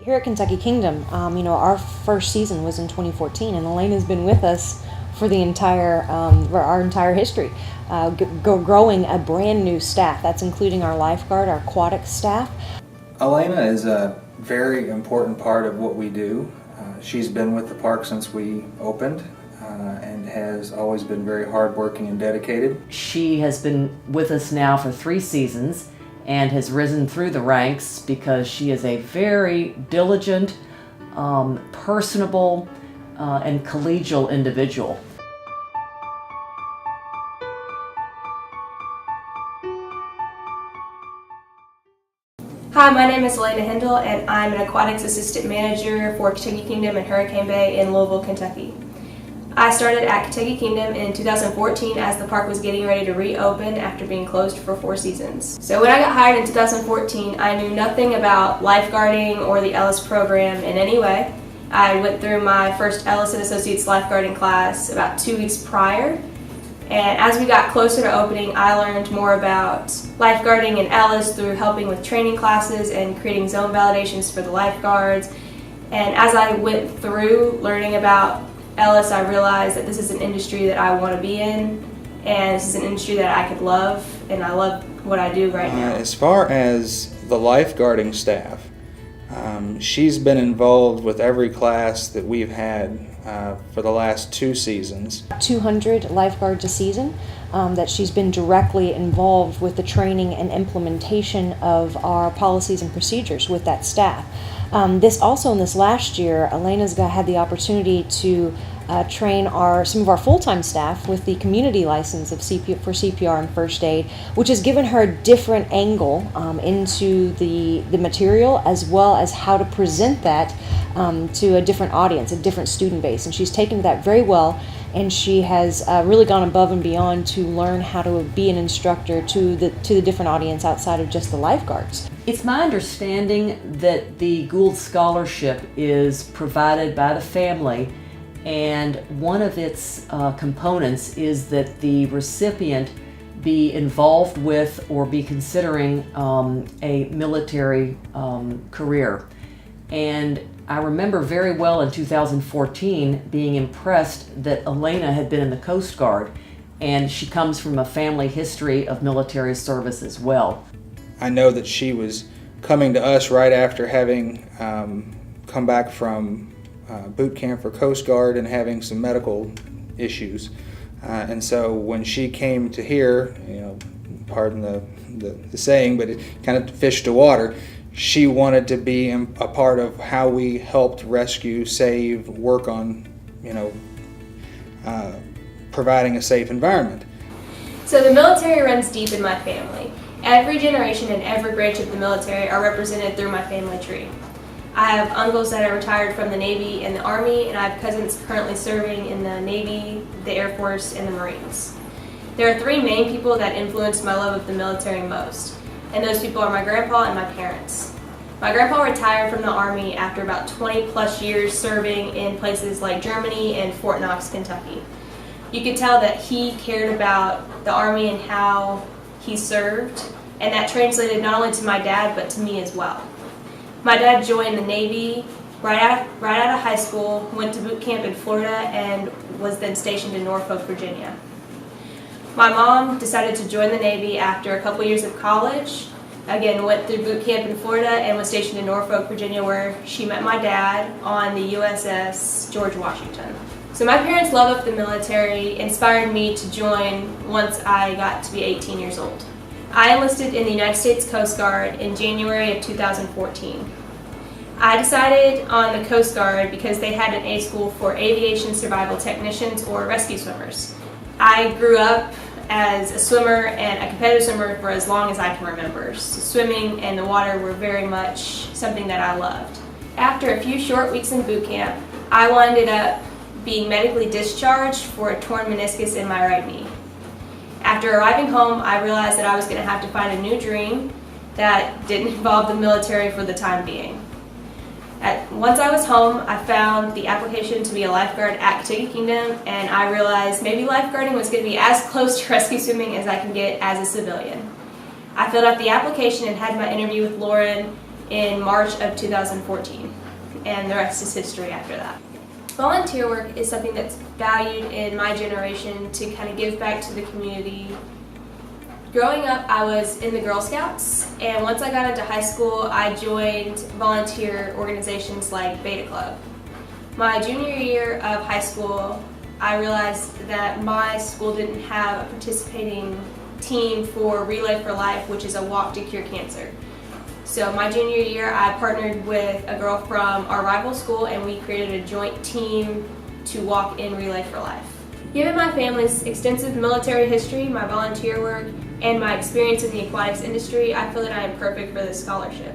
Here at Kentucky Kingdom, our first season was in 2014, and Alayna's been with us for the our entire history, growing a brand new staff. That's including our lifeguard, our aquatics staff. Alayna is a very important part of what we do. She's been with the park since we opened and has always been very hardworking and dedicated. She has been with us now for 3 seasons and has risen through the ranks because she is a very diligent, personable, and collegial individual. Hi, my name is Alayna Hindle, and I'm an Aquatics Assistant Manager for Kentucky Kingdom and Hurricane Bay in Louisville, Kentucky. I started at Kentucky Kingdom in 2014 as the park was getting ready to reopen after being closed for 4 seasons. So when I got hired in 2014, I knew nothing about lifeguarding or the Ellis program in any way. I went through my first Ellis and Associates lifeguarding class about 2 weeks prior. And as we got closer to opening, I learned more about lifeguarding in Ellis through helping with training classes and creating zone validations for the lifeguards. And as I went through learning about Ellis, I realized that this is an industry that I want to be in, and this is an industry that I could love, and I love what I do right now. As far as the lifeguarding staff, she's been involved with every class that we've had for the last 2 seasons. 200 lifeguards a season, that she's been directly involved with the training and implementation of our policies and procedures with that staff. In this last year, Alayna's had the opportunity to train some of our full-time staff with the community license of for CPR and first aid, which has given her a different angle into the material, as well as how to present that to a different audience, a different student base. And she's taken that very well, and she has really gone above and beyond to learn how to be an instructor to the different audience outside of just the lifeguards. It's my understanding that the Goold Scholarship is provided by the family, and one of its components is that the recipient be involved with or be considering a military career. And I remember very well in 2014 being impressed that Alayna had been in the Coast Guard, and she comes from a family history of military service as well. I know that she was coming to us right after having come back from boot camp for Coast Guard and having some medical issues. And so when she came to here, pardon the saying, but it kind of fish to water, she wanted to be a part of how we helped rescue, save, work on, providing a safe environment. So the military runs deep in my family. Every generation and every branch of the military are represented through my family tree. I have uncles that are retired from the Navy and the Army, and I have cousins currently serving in the Navy, the Air Force, and the Marines. There are 3 main people that influenced my love of the military most, and those people are my grandpa and my parents. My grandpa retired from the Army after about 20 plus years serving in places like Germany and Fort Knox, Kentucky. You could tell that he cared about the Army and how he served, and that translated not only to my dad but to me as well. My dad joined the Navy right out of high school, went to boot camp in Florida, and was then stationed in Norfolk, Virginia. My mom decided to join the Navy after a couple years of college. Again, went through boot camp in Florida and was stationed in Norfolk, Virginia, where she met my dad on the USS George Washington. So my parents' love of the military inspired me to join once I got to be 18 years old. I enlisted in the United States Coast Guard in January of 2014. I decided on the Coast Guard because they had an A school for aviation survival technicians or rescue swimmers. I grew up as a swimmer and a competitive swimmer for as long as I can remember. So swimming and the water were very much something that I loved. After a few short weeks in boot camp, I wound up being medically discharged for a torn meniscus in my right knee. After arriving home, I realized that I was going to have to find a new dream that didn't involve the military for the time being. Once I was home, I found the application to be a lifeguard at Kentucky Kingdom, and I realized maybe lifeguarding was going to be as close to rescue swimming as I can get as a civilian. I filled out the application and had my interview with Lauren in March of 2014, and the rest is history after that. Volunteer work is something that's valued in my generation to kind of give back to the community. Growing up, I was in the Girl Scouts, and once I got into high school, I joined volunteer organizations like Beta Club. My junior year of high school, I realized that my school didn't have a participating team for Relay for Life, which is a walk to cure cancer. So my junior year, I partnered with a girl from our rival school, and we created a joint team to walk in Relay for Life. Given my family's extensive military history, my volunteer work, and my experience in the aquatics industry, I feel that I am perfect for this scholarship.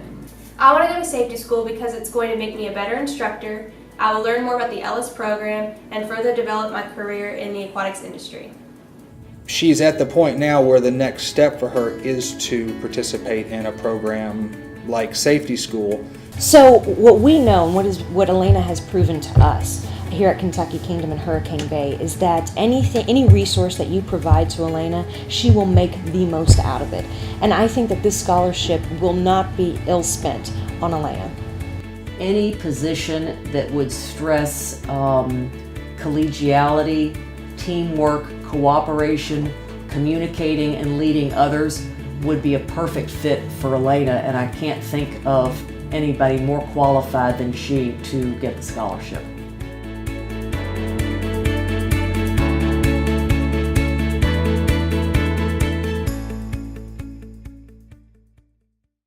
I want to go to safety school because it's going to make me a better instructor. I will learn more about the Ellis program and further develop my career in the aquatics industry. She's at the point now where the next step for her is to participate in a program like safety school. So what we know and what Alayna has proven to us here at Kentucky Kingdom and Hurricane Bay is that any resource that you provide to Alayna, she will make the most out of it. And I think that this scholarship will not be ill spent on Alayna. Any position that would stress collegiality, teamwork, cooperation, communicating and leading others would be a perfect fit for Alayna, and I can't think of anybody more qualified than she to get the scholarship.